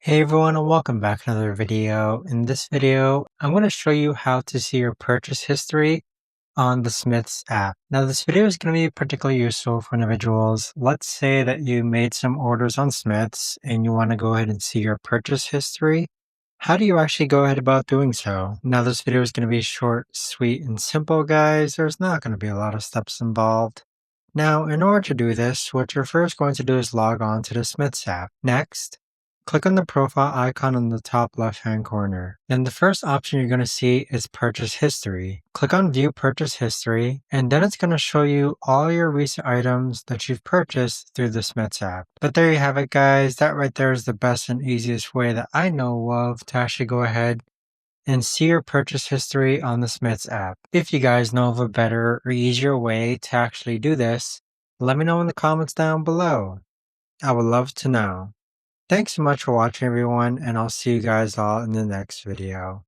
Hey everyone, and welcome back to another video. In this video, I'm going to show you how to see your purchase history on the Smiths app. Now, this video is going to be particularly useful for individuals. Let's say that you made some orders on Smiths and you want to go ahead and see your purchase history. How do you actually go ahead about doing so? Now, this video is going to be short, sweet, and simple, guys. There's not going to be a lot of steps involved. Now, in order to do this, what you're first going to do is log on to the Smiths app. Next, click on the profile icon in the top left-hand corner. Then the first option you're going to see is Purchase History. Click on View Purchase History, and then it's going to show you all your recent items that you've purchased through the Smiths app. But there you have it, guys. That right there is the best and easiest way that I know of to actually go ahead and see your purchase history on the Smiths app. If you guys know of a better or easier way to actually do this, let me know in the comments down below. I would love to know. Thanks so much for watching, everyone, and I'll see you guys all in the next video.